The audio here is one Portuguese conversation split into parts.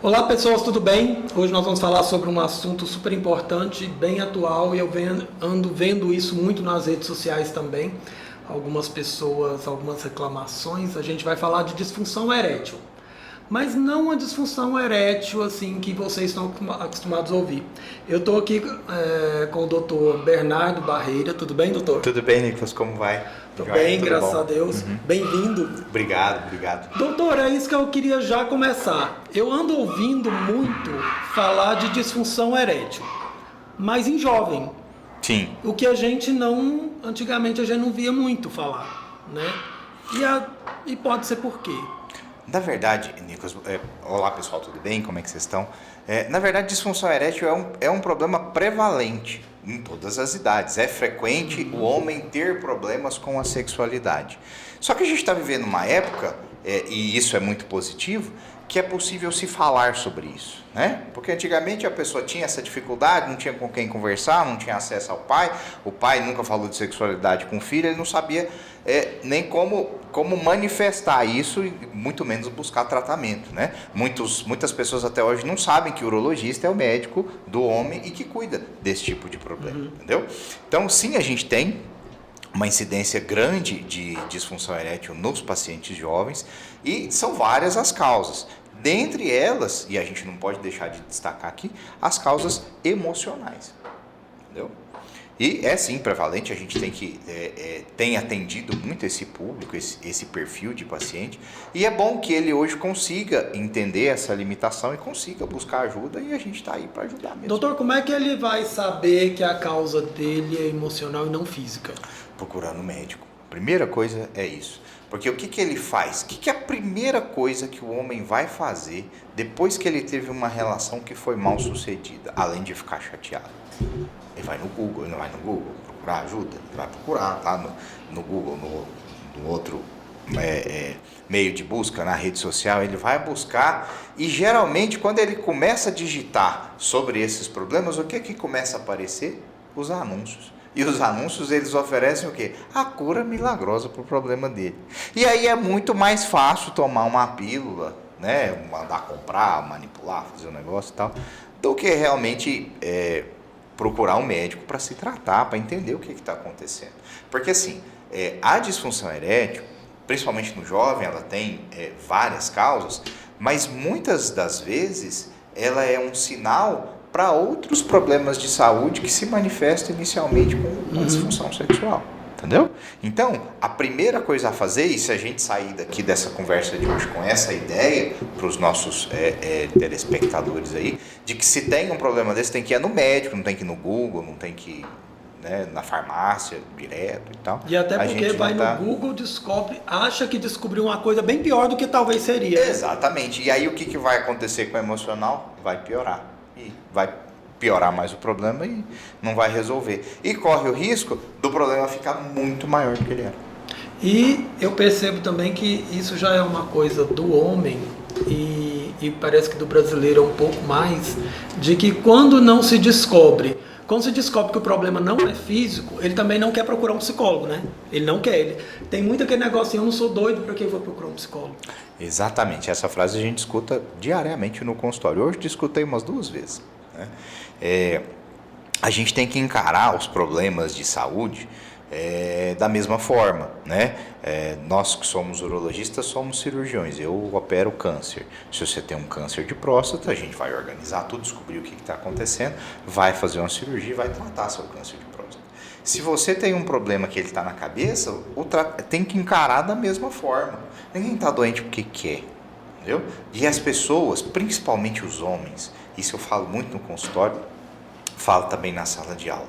Olá pessoas, tudo bem? Hoje nós vamos falar sobre um assunto super importante, bem atual, e ando vendo isso muito nas redes sociais também. Algumas pessoas, algumas reclamações. A gente vai falar de disfunção erétil, mas não a disfunção erétil assim que vocês estão acostumados a ouvir. Eu estou aqui com o Dr. Bernardo Barreira. Tudo bem, doutor? Tudo bem, Nicolas, como vai? Tudo bem, tudo graças bom? a Deus. Bem-vindo. Obrigado. Doutor, é isso que eu queria já começar. Eu ando ouvindo muito falar de disfunção erétil, mas em jovem. Sim. O que antigamente a gente não via muito falar, né? E pode ser por quê? Na verdade, Nicolas, olá pessoal, tudo bem? Como é que vocês estão? Na verdade, disfunção erétil é um problema prevalente em todas as idades. É frequente o homem ter problemas com a sexualidade. Só que a gente está vivendo uma época, e isso é muito positivo, que é possível se falar sobre isso, né? Porque antigamente a pessoa tinha essa dificuldade, não tinha com quem conversar, não tinha acesso ao pai, o pai nunca falou de sexualidade com o filho, ele não sabia nem como manifestar isso e muito menos buscar tratamento, né? Muitas pessoas até hoje não sabem que o urologista é o médico do homem e que cuida desse tipo de problema, entendeu? Então, sim, a gente tem uma incidência grande de disfunção erétil nos pacientes jovens e são várias as causas. Dentre elas, e a gente não pode deixar de destacar aqui, as causas emocionais, entendeu? E é sim prevalente, a gente tem atendido muito esse público, esse perfil de paciente, e é bom que ele hoje consiga entender essa limitação e consiga buscar ajuda, e a gente está aí para ajudar mesmo. Doutor, como é que ele vai saber que a causa dele é emocional e não física? Procurando um médico. Primeira coisa é isso. Porque o que ele faz? O que é a primeira coisa que o homem vai fazer depois que ele teve uma relação que foi mal sucedida, além de ficar chateado? Ele vai no Google, procurar ajuda, ele vai procurar lá no Google, no outro meio de busca, na rede social, ele vai buscar e geralmente quando ele começa a digitar sobre esses problemas, o que começa a aparecer? Os anúncios. E os anúncios, eles oferecem o quê? A cura milagrosa para o problema dele. E aí é muito mais fácil tomar uma pílula, né? Mandar comprar, manipular, fazer um negócio e tal, do que realmente procurar um médico para se tratar, para entender o que está acontecendo. Porque assim, a disfunção erétil, principalmente no jovem, ela tem várias causas, mas muitas das vezes ela é um sinal para outros problemas de saúde que se manifestam inicialmente com uma disfunção sexual, entendeu? Então, a primeira coisa a fazer, e se a gente sair daqui dessa conversa de hoje com essa ideia para os nossos telespectadores aí, de que se tem um problema desse, tem que ir no médico, não tem que ir no Google, não tem que ir na farmácia direto e tal. E até porque vai no Google, acha que descobriu uma coisa bem pior do que talvez seria. Exatamente. E aí o que vai acontecer com o emocional? Vai piorar. E vai piorar mais o problema e não vai resolver. E corre o risco do problema ficar muito maior do que ele era. E eu percebo também que isso já é uma coisa do homem e parece que do brasileiro é um pouco mais, de que quando se descobre que o problema não é físico, ele também não quer procurar um psicólogo, né? Ele não quer. Tem muito aquele negocinho, eu não sou doido, para que eu vou procurar um psicólogo? Exatamente, essa frase a gente escuta diariamente no consultório. Hoje escutei umas 2 vezes. Né? A gente tem que encarar os problemas de saúde da mesma forma. Né? Nós que somos urologistas somos cirurgiões, eu opero câncer. Se você tem um câncer de próstata, a gente vai organizar tudo, descobrir o que está acontecendo, vai fazer uma cirurgia e vai tratar seu câncer de próstata. Se você tem um problema que ele está na cabeça, tem que encarar da mesma forma. Ninguém está doente porque quer, entendeu? E as pessoas, principalmente os homens, isso eu falo muito no consultório, falo também na sala de aula,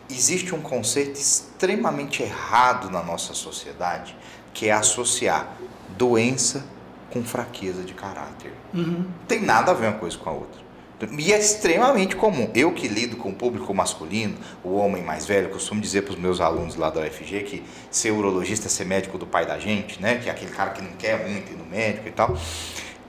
existe um conceito extremamente errado na nossa sociedade, que é associar doença com fraqueza de caráter. Não tem nada a ver uma coisa com a outra. E é extremamente comum. Eu que lido com o público masculino, o homem mais velho, costumo dizer para os meus alunos lá da UFG que ser urologista é ser médico do pai da gente, né? Que é aquele cara que não quer muito ir no médico e tal.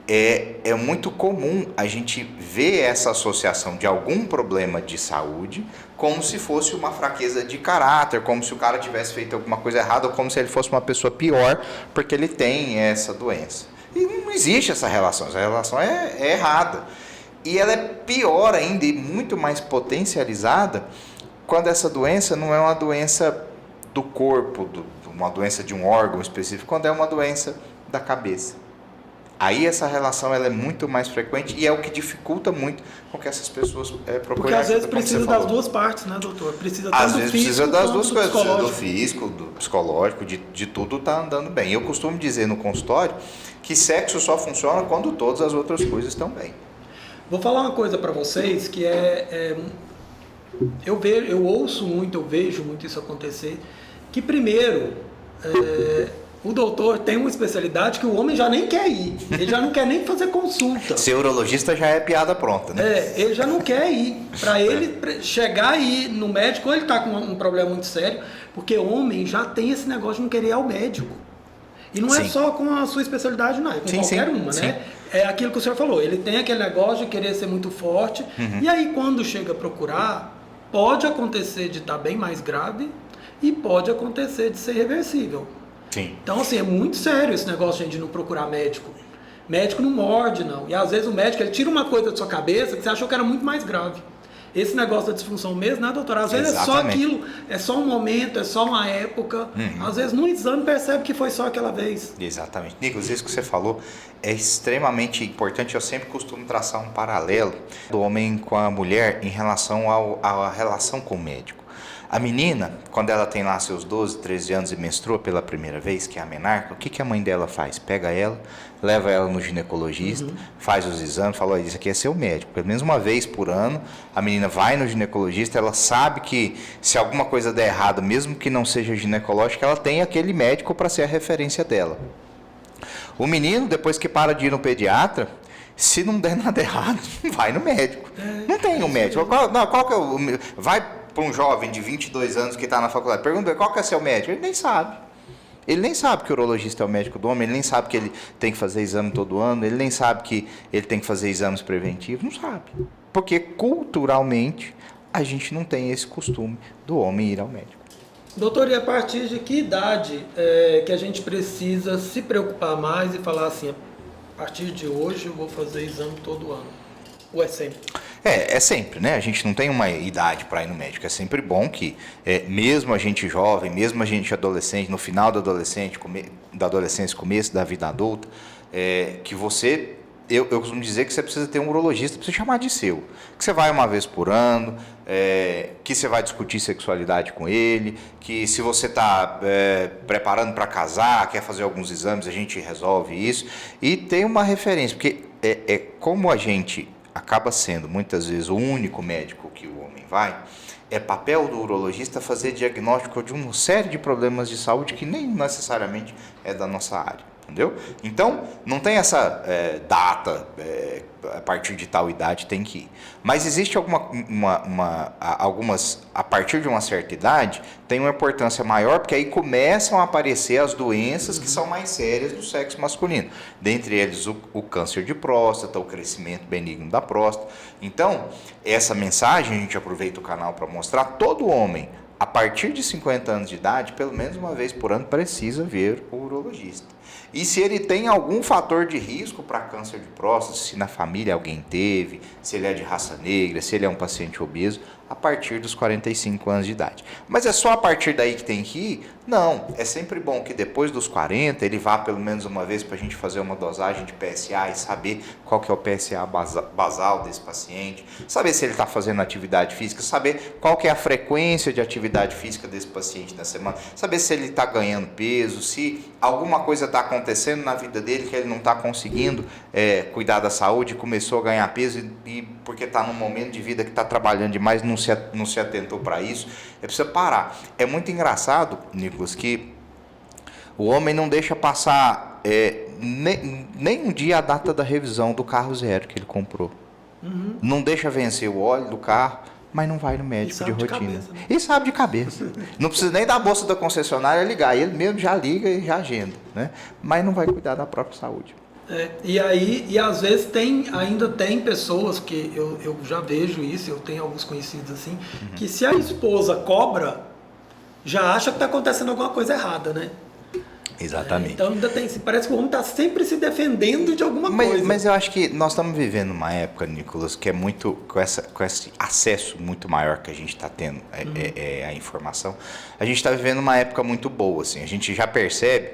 É muito comum a gente ver essa associação de algum problema de saúde como se fosse uma fraqueza de caráter, como se o cara tivesse feito alguma coisa errada ou como se ele fosse uma pessoa pior porque ele tem essa doença. E não existe essa relação é errada. E ela é pior ainda e muito mais potencializada quando essa doença não é uma doença do corpo, uma doença de um órgão específico, quando é uma doença da cabeça. Aí essa relação ela é muito mais frequente e é o que dificulta muito com que essas pessoas procurem. Porque às vezes precisa das duas partes, né, doutor? Precisa às tanto vezes físico precisa das duas quanto coisas, precisa do psicológico. físico, do psicológico, de tudo tá andando bem. Eu costumo dizer no consultório que sexo só funciona quando todas as outras coisas estão bem. Vou falar uma coisa para vocês que eu ouço muito, eu vejo muito isso acontecer, que primeiro o doutor tem uma especialidade que o homem já nem quer ir, ele já não quer nem fazer consulta. Ser urologista já é piada pronta, né? Ele já não quer ir. Para ele chegar aí no médico, ou ele está com um problema muito sério, porque homem já tem esse negócio de não querer ir ao médico. E não é só com a sua especialidade, não, é com qualquer uma, né? É aquilo que o senhor falou, ele tem aquele negócio de querer ser muito forte, e aí quando chega a procurar, pode acontecer de estar bem mais grave e pode acontecer de ser reversível. Sim. Então, assim, é muito sério esse negócio, gente, de não procurar médico. Médico não morde, não. E às vezes o médico, ele tira uma coisa da sua cabeça que você achou que era muito mais grave. Esse negócio da disfunção mesmo, né, doutor? Às vezes é só aquilo, é só um momento, é só uma época. Às vezes no exame percebe que foi só aquela vez. Exatamente. Nicolas, isso que você falou é extremamente importante. Eu sempre costumo traçar um paralelo do homem com a mulher em relação à relação com o médico. A menina, quando ela tem lá seus 12, 13 anos e menstrua pela primeira vez, que é a menarca, o que a mãe dela faz? Pega ela, leva ela no ginecologista, faz os exames, fala, isso aqui é seu médico. Pelo menos uma vez por ano, a menina vai no ginecologista, ela sabe que se alguma coisa der errado, mesmo que não seja ginecológica, ela tem aquele médico para ser a referência dela. O menino, depois que para de ir no pediatra, se não der nada errado, vai no médico. Não tem um médico. Qual que é o... Vai para um jovem de 22 anos que está na faculdade, pergunta qual que é seu médico, ele nem sabe. Ele nem sabe que o urologista é o médico do homem, ele nem sabe que ele tem que fazer exame todo ano, ele nem sabe que ele tem que fazer exames preventivos, não sabe. Porque culturalmente a gente não tem esse costume do homem ir ao médico. Doutor, e a partir de que idade que a gente precisa se preocupar mais e falar assim, a partir de hoje eu vou fazer exame todo ano? Ou é sempre? É sempre, né? A gente não tem uma idade para ir no médico. É sempre bom que, mesmo a gente jovem, mesmo a gente adolescente, no final da adolescência, começo da vida adulta, que você... Eu costumo dizer que você precisa ter um urologista para você chamar de seu. Que você vai uma vez por ano, que você vai discutir sexualidade com ele, que se você está preparando para casar, quer fazer alguns exames, a gente resolve isso. E tem uma referência, porque como a gente acaba sendo muitas vezes o único médico que o homem vai, é papel do urologista fazer diagnóstico de uma série de problemas de saúde que nem necessariamente é da nossa área. Entendeu? Então, não tem essa data, a partir de tal idade tem que ir. Mas existe algumas, a partir de uma certa idade, tem uma importância maior, porque aí começam a aparecer as doenças que são mais sérias do sexo masculino. Dentre eles, o câncer de próstata, o crescimento benigno da próstata. Então, essa mensagem, a gente aproveita o canal para mostrar, todo homem, a partir de 50 anos de idade, pelo menos uma vez por ano, precisa ver o urologista. E se ele tem algum fator de risco para câncer de próstata, se na família alguém teve, se ele é de raça negra, se ele é um paciente obeso, a partir dos 45 anos de idade. Mas é só a partir daí que tem que ir? Não, é sempre bom que depois dos 40 ele vá pelo menos uma vez para a gente fazer uma dosagem de PSA e saber qual que é o PSA basal desse paciente, saber se ele está fazendo atividade física, saber qual que é a frequência de atividade física desse paciente na semana, saber se ele está ganhando peso, se alguma coisa está acontecendo na vida dele que ele não está conseguindo cuidar da saúde, começou a ganhar peso e porque está num momento de vida que está trabalhando demais, não se atentou para isso, precisa parar. É muito engraçado, Nicolas, que o homem não deixa passar nem um dia a data da revisão do carro zero que ele comprou. Não deixa vencer o óleo do carro, mas não vai no médico de rotina. Cabeça, né? E sabe de cabeça. Não precisa nem da bolsa da concessionária ligar, ele mesmo já liga e já agenda, né? Mas não vai cuidar da própria saúde. E às vezes ainda tem pessoas que eu já vejo isso, eu tenho alguns conhecidos assim, que se a esposa cobra, já acha que está acontecendo alguma coisa errada, né? Exatamente. Então ainda tem, parece que o homem está sempre se defendendo de alguma coisa. Mas eu acho que nós estamos vivendo uma época, Nicolas, que é muito, com esse acesso muito maior que a gente está tendo a informação, a gente está vivendo uma época muito boa, assim, a gente já percebe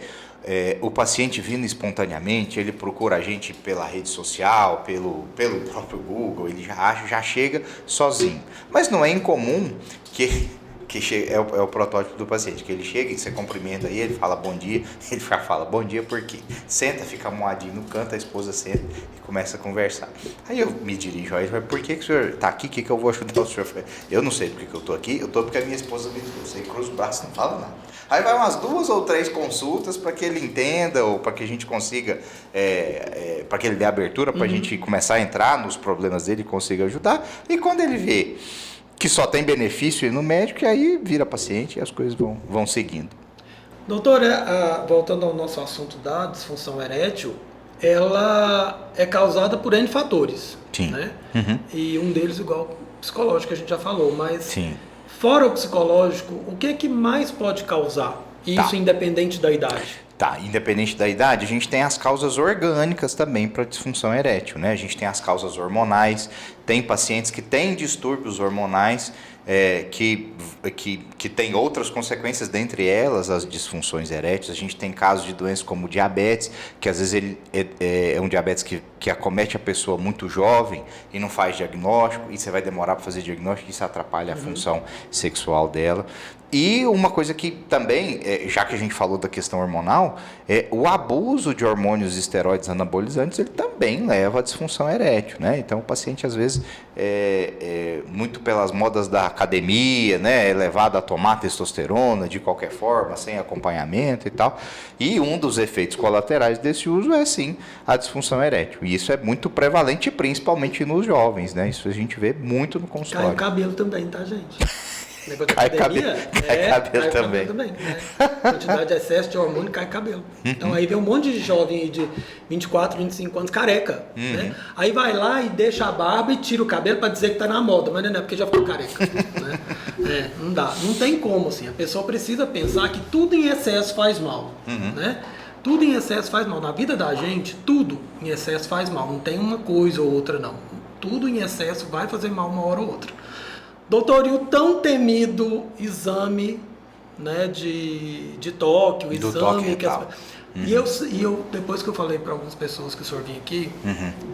o paciente vindo espontaneamente, ele procura a gente pela rede social, pelo próprio Google, ele já chega sozinho. Mas não é incomum que chega, é o protótipo do paciente, que ele chega e você cumprimenta aí, ele fala bom dia, ele já fala bom dia por quê? Senta, fica moadinho no canto, a esposa senta e começa a conversar. Aí eu me dirijo a ele, por que o senhor está aqui? O que eu vou ajudar o senhor? Eu não sei porque que eu estou aqui, eu estou porque a minha esposa me trouxe. Aí cruza o braço e não fala nada. Aí vai umas 2 ou 3 consultas para que ele entenda ou para que a gente consiga, para que ele dê abertura, para a gente começar a entrar nos problemas dele e consiga ajudar. E quando ele vê que só tem benefício ir no médico, e aí vira paciente e as coisas vão seguindo. Doutora, voltando ao nosso assunto da disfunção erétil, ela é causada por N fatores. Sim. Né? E um deles igual psicológico, que a gente já falou, mas Sim. fora o psicológico, o que é que mais pode causar? Isso independente da idade. Tá, independente da idade, a gente tem as causas orgânicas também para disfunção erétil, né? A gente tem as causas hormonais, tem pacientes que têm distúrbios hormonais que tem outras consequências, dentre elas as disfunções eréteis. A gente tem casos de doenças como diabetes, que às vezes ele é um diabetes que acomete a pessoa muito jovem e não faz diagnóstico, e você vai demorar para fazer diagnóstico, e isso atrapalha a função sexual dela. E uma coisa que também, já que a gente falou da questão hormonal, o abuso de hormônios e esteroides anabolizantes, ele também leva à disfunção erétil, né? Então o paciente às vezes, muito pelas modas da academia, né, é levado a tomar testosterona de qualquer forma, sem acompanhamento e tal. E um dos efeitos colaterais desse uso é sim a disfunção erétil. E isso é muito prevalente, principalmente nos jovens, né? Isso a gente vê muito no consultório. Cai o cabelo também, tá, gente? Negócio de Cai academia, cabelo também. Quantidade de excesso de hormônio, cai cabelo. Então aí vem um monte de jovem aí de 24, 25 anos careca. Né? Aí vai lá e deixa a barba e tira o cabelo para dizer que tá na moda, mas não é porque já ficou careca. Né? Não dá, não tem como assim. A pessoa precisa pensar que tudo em excesso faz mal. Né? Tudo em excesso faz mal. Na vida da gente, tudo em excesso faz mal. Não tem uma coisa ou outra, não. Tudo em excesso vai fazer mal uma hora ou outra. Doutor, e o tão temido exame, né, de toque, o exame que e eu, depois que eu falei para algumas pessoas que o senhor vinha aqui,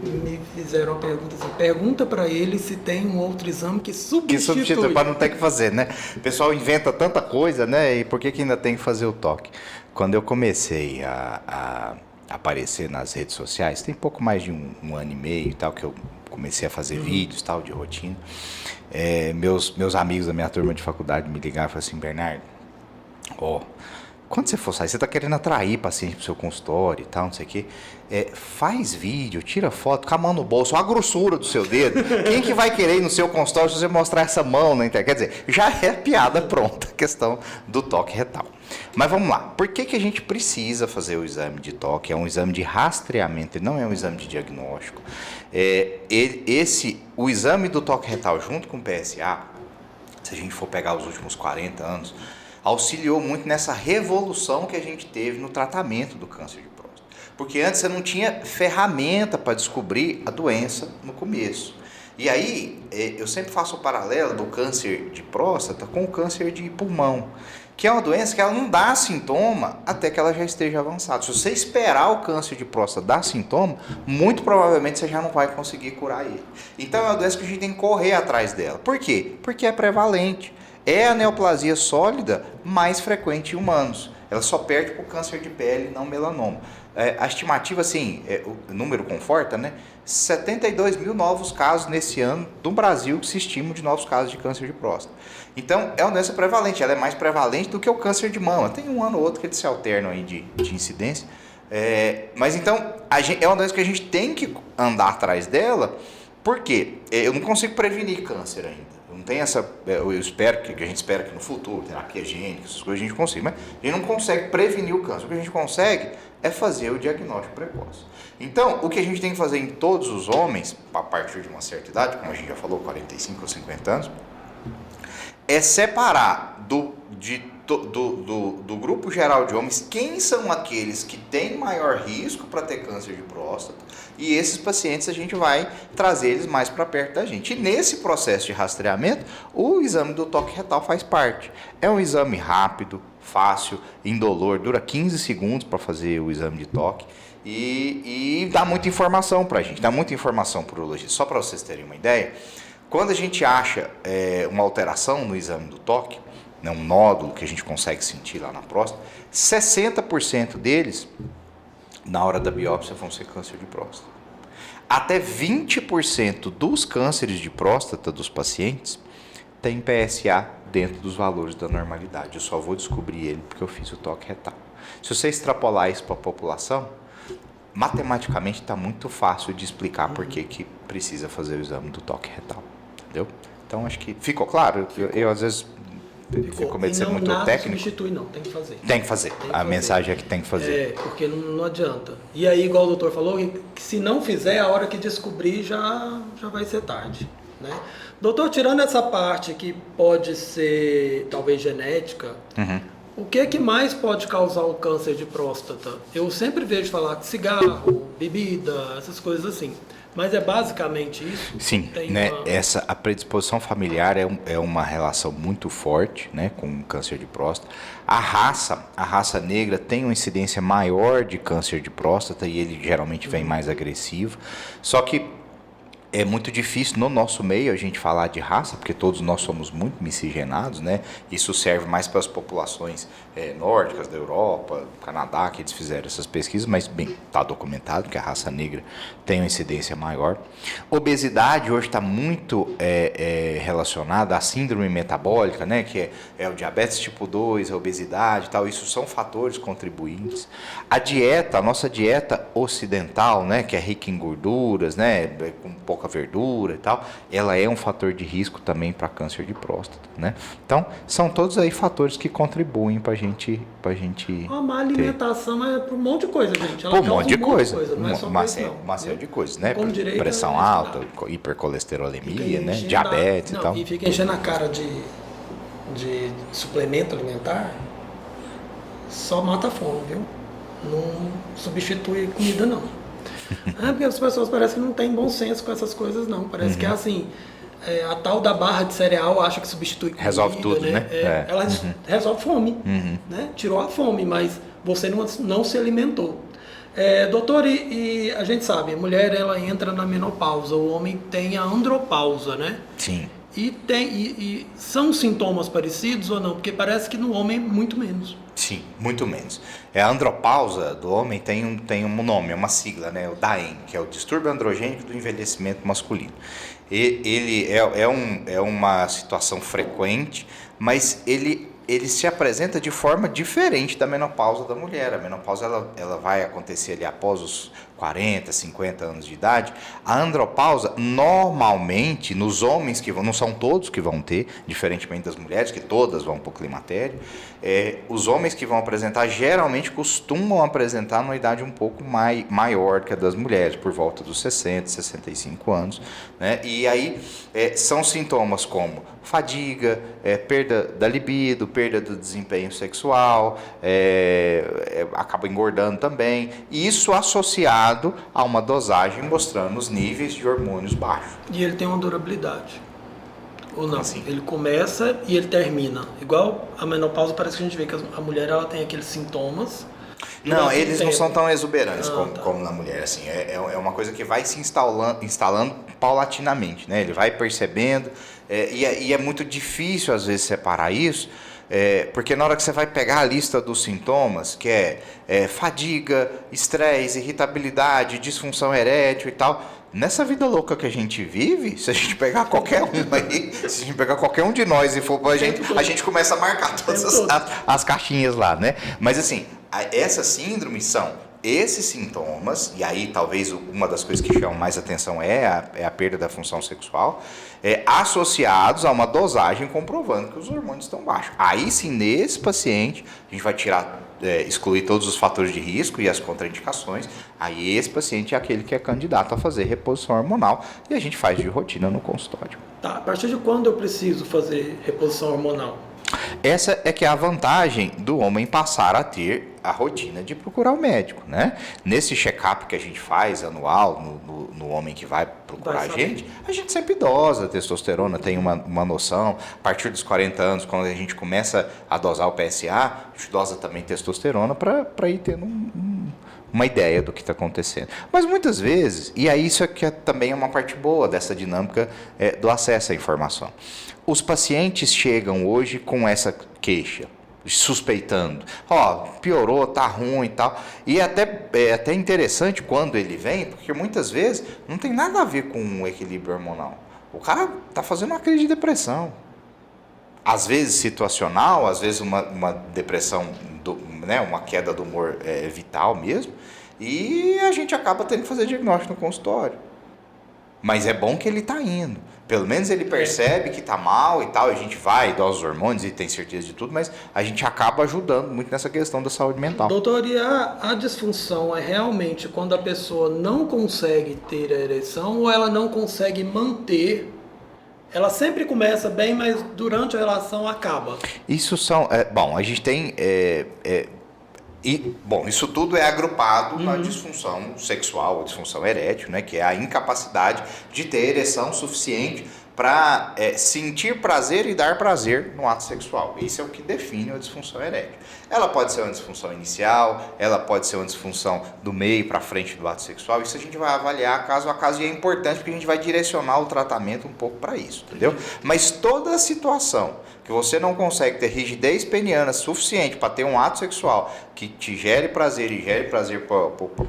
me fizeram uma pergunta assim, pergunta para ele se tem um outro exame que substitui. Para não ter que fazer, né? O pessoal inventa tanta coisa, né? E por que ainda tem que fazer o toque? Quando eu comecei a aparecer nas redes sociais, tem pouco mais de um ano e meio e tal, que eu comecei a fazer vídeos tal, de rotina. Meus amigos da minha turma de faculdade me ligaram e falaram assim, Bernardo, quando você for sair, você está querendo atrair paciente para o seu consultório e tal, não sei o quê, faz vídeo, tira foto com a mão no bolso, a grossura do seu dedo. Quem que vai querer ir no seu consultório se você mostrar essa mão na internet? Quer dizer, já é piada pronta a questão do toque retal. Mas vamos lá, por que a gente precisa fazer o exame de toque? É um exame de rastreamento, ele não é um exame de diagnóstico. O exame do toque retal junto com o PSA, se a gente for pegar os últimos 40 anos, auxiliou muito nessa revolução que a gente teve no tratamento do câncer de próstata. Porque antes você não tinha ferramenta para descobrir a doença no começo. E aí, eu sempre faço o paralelo do câncer de próstata com o câncer de pulmão, que é uma doença que ela não dá sintoma até que ela já esteja avançada. Se você esperar o câncer de próstata dar sintoma, muito provavelmente você já não vai conseguir curar ele. Então é uma doença que a gente tem que correr atrás dela. Por quê? Porque é prevalente. É a neoplasia sólida mais frequente em humanos. Ela só perde para o câncer de pele, não melanoma. A estimativa, assim, o número conforta, né? 72 mil novos casos nesse ano do Brasil que se estimam de novos casos de câncer de próstata. Então, é uma doença prevalente, ela é mais prevalente do que o câncer de mama. Tem um ano ou outro que eles se alternam aí de incidência. Mas então, é uma doença que a gente tem que andar atrás dela, porque eu não consigo prevenir câncer ainda. Não tem essa, eu espero que a gente espera que no futuro, terapia gênica, essas coisas a gente consiga, mas a gente não consegue prevenir o câncer. O que a gente consegue é fazer o diagnóstico precoce. Então, o que a gente tem que fazer em todos os homens, a partir de uma certa idade, como a gente já falou, 45 ou 50 anos, é separar do grupo geral de homens quem são aqueles que têm maior risco para ter câncer de próstata, e esses pacientes a gente vai trazer eles mais para perto da gente. E nesse processo de rastreamento, o exame do toque retal faz parte. É um exame rápido, fácil, indolor, dura 15 segundos para fazer o exame de toque e dá muita informação para a gente, dá muita informação para o urologista. Só para vocês terem uma ideia, quando a gente acha uma alteração no exame do toque, né, um nódulo que a gente consegue sentir lá na próstata, 60% deles, na hora da biópsia, vão ser câncer de próstata. Até 20% dos cânceres de próstata dos pacientes tem PSA dentro dos valores da normalidade. Eu só vou descobrir ele porque eu fiz o toque retal. Se você extrapolar isso para a população, matematicamente está muito fácil de explicar por que precisa fazer o exame do toque retal. Entendeu? Então, acho que ficou claro. Eu às vezes fico com medo de ser muito nada técnico. Substitui, não, tem que fazer. Tem que fazer. A mensagem é que tem que fazer. Porque não adianta. E aí, igual o doutor falou, que se não fizer, a hora que descobrir já vai ser tarde. Né? Doutor, tirando essa parte que pode ser talvez genética, o que mais pode causar o câncer de próstata? Eu sempre vejo falar que cigarro, bebida, essas coisas assim. Mas é basicamente isso? Sim, né? A predisposição familiar é uma relação muito forte, né, com o câncer de próstata. A raça negra tem uma incidência maior de câncer de próstata e ele geralmente vem mais agressivo. Só que é muito difícil no nosso meio a gente falar de raça, porque todos nós somos muito miscigenados, né? Isso serve mais para as populações nórdicas da Europa, Canadá, que eles fizeram essas pesquisas, mas bem, está documentado que a raça negra tem uma incidência maior. Obesidade hoje está muito relacionada à síndrome metabólica, né? Que é o diabetes tipo 2, a obesidade e tal, isso são fatores contribuintes. A nossa dieta ocidental, né? Que é rica em gorduras, né? Com pouca verdura e tal, ela é um fator de risco também para câncer de próstata, né? Então, são todos aí fatores que contribuem para a gente a má alimentação é para um monte de coisa, gente. Ela um monte de coisa. Não é só uma série de coisas, né? Direito, pressão alta, hipercolesterolemia, né? Diabetes e tal. E fica enchendo a cara de suplemento alimentar, só mata a fome, viu? Não substitui comida, não. Porque as pessoas parecem que não têm bom senso com essas coisas, não. Parece que é assim, a tal da barra de cereal acha que substitui comida. Resolve tudo, né? Ela resolve fome, né? Tirou a fome, mas você não se alimentou. Doutor, e a gente sabe, a mulher ela entra na menopausa, o homem tem a andropausa, né? Sim. E são sintomas parecidos ou não? Porque parece que no homem muito menos. Sim, muito menos. A andropausa do homem tem um nome, é uma sigla, né? O DAEM, que é o distúrbio androgênico do envelhecimento masculino. Ele é uma situação frequente, mas ele se apresenta de forma diferente da menopausa da mulher. A menopausa ela vai acontecer ali após os 40, 50 anos de idade. A andropausa, normalmente, nos homens que vão, não são todos que vão ter, diferentemente das mulheres, que todas vão para o climatério, os homens que vão apresentar, geralmente costumam apresentar numa idade um pouco maior que a das mulheres, por volta dos 60, 65 anos. Né? E aí são sintomas como fadiga, perda da libido, perda do desempenho sexual, acaba engordando também, e isso associado a uma dosagem mostrando os níveis de hormônios baixos. E ele tem uma durabilidade? Ou não? Assim? Ele começa e ele termina. Igual a menopausa, parece que a gente vê que a mulher ela tem aqueles sintomas. Não, eles não são tão exuberantes como na mulher. Assim, é uma coisa que vai se instalando paulatinamente, né? Ele vai percebendo, e é muito difícil às vezes separar isso. Porque na hora que você vai pegar a lista dos sintomas, que é fadiga, estresse, irritabilidade, disfunção erétil e tal, nessa vida louca que a gente vive, se a gente pegar qualquer um aí, se a gente pegar qualquer um de nós e for pra gente, a gente começa a marcar todas as caixinhas lá, né? Mas assim, essas síndromes são esses sintomas, e aí talvez uma das coisas que chama mais atenção é a perda da função sexual, associados a uma dosagem comprovando que os hormônios estão baixos. Aí sim, nesse paciente, a gente vai excluir todos os fatores de risco e as contraindicações. Aí esse paciente é aquele que é candidato a fazer reposição hormonal e a gente faz de rotina no consultório. Tá, a partir de quando eu preciso fazer reposição hormonal? Essa é que é a vantagem do homem passar a ter a rotina de procurar o médico, né? Nesse check-up que a gente faz anual no homem que vai procurar a gente sempre dosa a testosterona, tem uma noção. A partir dos 40 anos, quando a gente começa a dosar o PSA, a gente dosa também testosterona para ir tendo uma ideia do que está acontecendo. Mas muitas vezes, e aí isso aqui também é uma parte boa dessa dinâmica do acesso à informação. Os pacientes chegam hoje com essa queixa, suspeitando, piorou, tá ruim e tal. E é até interessante quando ele vem, porque muitas vezes não tem nada a ver com o equilíbrio hormonal. O cara tá fazendo uma crise de depressão. Às vezes situacional, às vezes uma depressão, uma queda do humor vital mesmo, e a gente acaba tendo que fazer diagnóstico no consultório. Mas é bom que ele está indo. Pelo menos ele percebe que está mal e tal, a gente vai, dosa os hormônios e tem certeza de tudo, mas a gente acaba ajudando muito nessa questão da saúde mental. Doutor, e a disfunção é realmente quando a pessoa não consegue ter a ereção ou ela não consegue manter? Ela sempre começa bem, mas durante a relação acaba. Isso são... a gente tem... isso tudo é agrupado na disfunção sexual, a disfunção erétil, né, que é a incapacidade de ter ereção suficiente para sentir prazer e dar prazer no ato sexual. Isso é o que define a disfunção erétil. Ela pode ser uma disfunção inicial, ela pode ser uma disfunção do meio para frente do ato sexual. Isso a gente vai avaliar caso a caso e é importante porque a gente vai direcionar o tratamento um pouco para isso, entendeu? Mas toda a situação que você não consegue ter rigidez peniana suficiente para ter um ato sexual que te gere prazer e gere prazer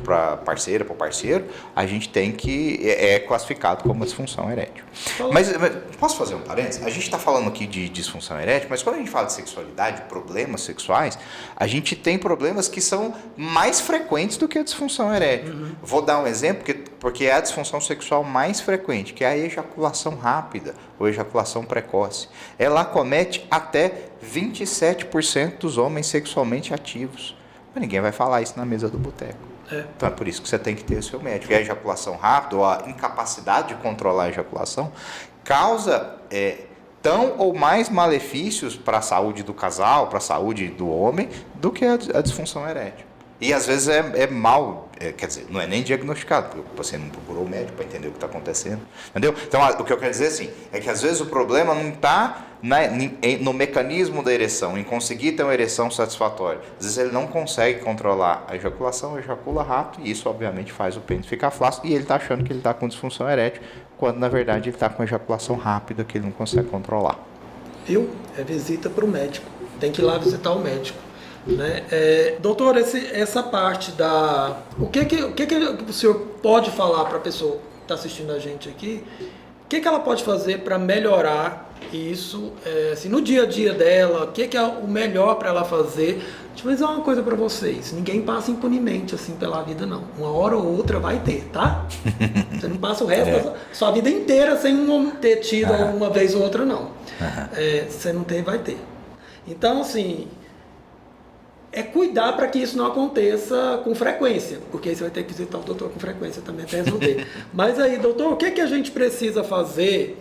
para parceira, para o parceiro, a gente tem que... é classificado como uma disfunção erétil. Mas posso fazer um parênteses? A gente está falando aqui de disfunção erétil, mas quando a gente fala de sexualidade, problemas sexuais, a gente tem problemas que são mais frequentes do que a disfunção erétil. Vou dar um exemplo, porque é a disfunção sexual mais frequente, que é a ejaculação rápida ou ejaculação precoce. Ela acomete até 27% dos homens sexualmente ativos. Mas ninguém vai falar isso na mesa do boteco. Então é por isso que você tem que ter o seu médico. E a ejaculação rápida ou a incapacidade de controlar a ejaculação causa tão ou mais malefícios para a saúde do casal, para a saúde do homem, do que a disfunção erétil. E às vezes é mal, quer dizer, não é nem diagnosticado, porque você não procurou o médico para entender o que está acontecendo, entendeu? Então, o que eu quero dizer assim, é que às vezes o problema não está no mecanismo da ereção, em conseguir ter uma ereção satisfatória. Às vezes ele não consegue controlar a ejaculação, ejacula rápido, e isso obviamente faz o pênis ficar flácido, e ele está achando que ele está com disfunção erétil, quando na verdade ele está com ejaculação rápida, que ele não consegue controlar. Viu? É visita para o médico, tem que ir lá visitar o médico. Né? Doutor, essa parte da... O que o senhor pode falar para a pessoa que está assistindo a gente aqui? O que ela pode fazer para melhorar isso assim, no dia a dia dela? O que é o melhor para ela fazer? Deixa eu dizer uma coisa para vocês. Ninguém passa impunemente assim pela vida, não. Uma hora ou outra vai ter, tá? Você não passa o resto da sua vida inteira sem ter tido uma vez ou outra, não. Você não tem, vai ter. Então, assim... cuidar para que isso não aconteça com frequência, porque aí você vai ter que visitar o doutor com frequência também até resolver. Mas aí, doutor, o que a gente precisa fazer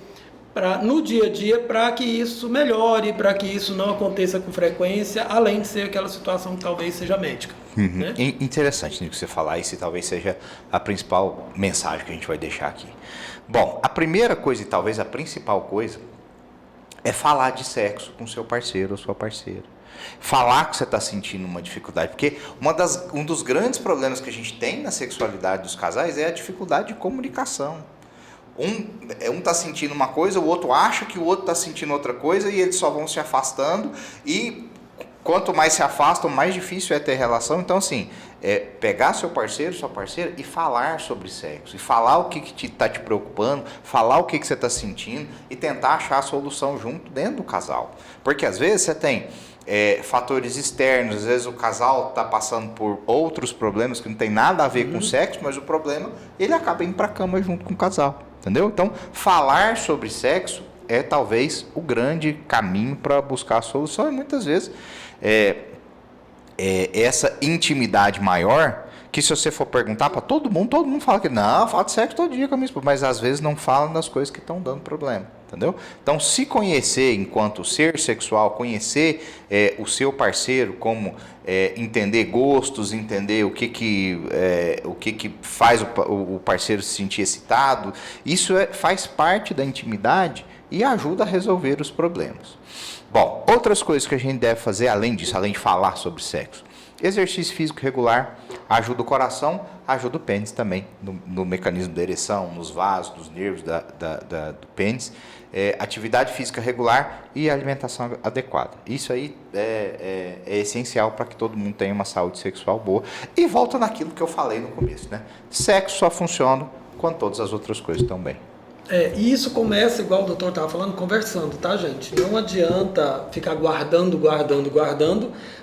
no dia a dia para que isso melhore, para que isso não aconteça com frequência, além de ser aquela situação que talvez seja médica? Né? Interessante o que você falar, isso talvez seja a principal mensagem que a gente vai deixar aqui. Bom, a primeira coisa e talvez a principal coisa é falar de sexo com seu parceiro ou sua parceira. Falar que você está sentindo uma dificuldade, porque um dos grandes problemas que a gente tem na sexualidade dos casais é a dificuldade de comunicação. Um está sentindo uma coisa, o outro acha que o outro está sentindo outra coisa e eles só vão se afastando e quanto mais se afastam, mais difícil é ter relação. Então, assim, pegar seu parceiro, sua parceira e falar sobre sexo, e falar o que está te preocupando, falar o que você está sentindo e tentar achar a solução junto dentro do casal. Porque às vezes você tem fatores externos. Às vezes o casal está passando por outros problemas que não tem nada a ver com sexo, mas o problema, ele acaba indo para a cama junto com o casal, entendeu? Então, falar sobre sexo é talvez o grande caminho para buscar a solução, e muitas vezes essa intimidade maior, que se você for perguntar para todo mundo fala que não, fala de sexo todo dia com a minha esposa, mas às vezes não fala das coisas que estão dando problema, entendeu? Então, se conhecer enquanto ser sexual, conhecer o seu parceiro, como entender gostos, entender o que faz o parceiro se sentir excitado, isso faz parte da intimidade e ajuda a resolver os problemas. Bom, outras coisas que a gente deve fazer além disso, além de falar sobre sexo. Exercício físico regular ajuda o coração, ajuda o pênis também, no mecanismo da ereção, nos vasos, dos nervos do pênis. Atividade física regular e alimentação adequada. Isso aí é essencial para que todo mundo tenha uma saúde sexual boa. E volta naquilo que eu falei no começo, né? Sexo só funciona quando todas as outras coisas estão bem. E isso começa, igual o doutor estava falando, conversando, tá, gente? Não adianta ficar guardando.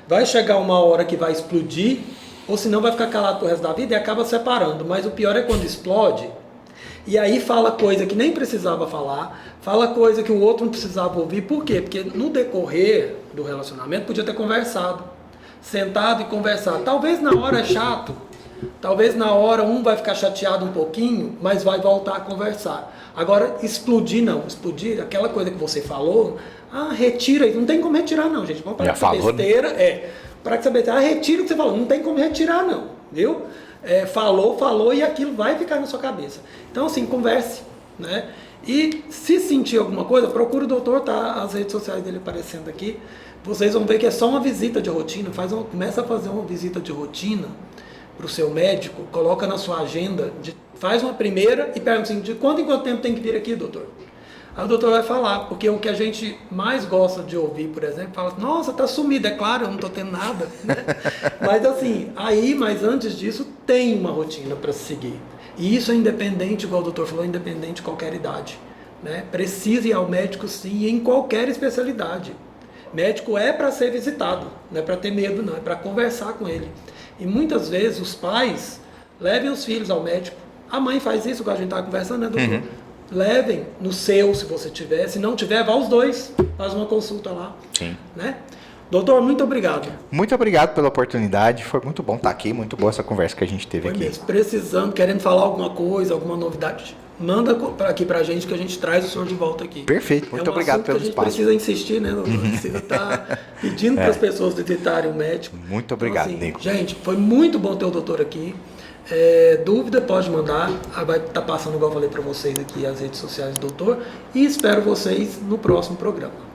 Vai chegar uma hora que vai explodir, ou senão vai ficar calado pro resto da vida e acaba separando. Mas o pior é quando explode, e aí fala coisa que nem precisava falar, fala coisa que o outro não precisava ouvir. Por quê? Porque no decorrer do relacionamento podia ter conversado, sentado e conversado. Talvez na hora é chato, talvez na hora um vai ficar chateado um pouquinho, mas vai voltar a conversar. Agora, explodir não. Explodir, aquela coisa que você falou, retira isso. Não tem como retirar não, gente. Vamos parar com essa besteira. Para que essa besteira, retira o que você falou. Não tem como retirar não, viu? Falou e aquilo vai ficar na sua cabeça. Então, assim, converse, né? E se sentir alguma coisa, procure o doutor, tá? As redes sociais dele aparecendo aqui. Vocês vão ver que é só uma visita de rotina. Começa a fazer uma visita de rotina para o seu médico, coloca na sua agenda, faz uma primeira e pergunta assim, de quanto em quanto tempo tem que vir aqui, doutor? Aí o doutor vai falar, porque o que a gente mais gosta de ouvir, por exemplo, fala, nossa, tá sumido, é claro, eu não tô tendo nada, né? Mas assim, mas antes disso, tem uma rotina para seguir. E isso é independente, igual o doutor falou, independente de qualquer idade, né? Precisa ir ao médico sim, em qualquer especialidade. Médico é para ser visitado, não é para ter medo não, é para conversar com ele. E muitas vezes os pais levem os filhos ao médico. A mãe faz isso, igual a gente estava conversando, né, doutor? Levem no seu, se você tiver. Se não tiver, vá os dois. Faz uma consulta lá. Sim. Né? Doutor, muito obrigado. Muito obrigado pela oportunidade. Foi muito bom estar aqui. Muito boa essa conversa que a gente teve aqui. Mesmo. Precisando, querendo falar alguma coisa, alguma novidade, manda aqui pra gente que a gente traz o senhor de volta aqui. Perfeito. Muito obrigado pelo espaço. A gente precisa insistir, né, doutor? Precisa estar pedindo para as pessoas visitarem o médico. Muito obrigado, então, assim, Nico. Gente, foi muito bom ter o doutor aqui. Dúvida, pode mandar. Vai estar passando, igual eu falei para vocês aqui, as redes sociais do doutor. E espero vocês no próximo programa.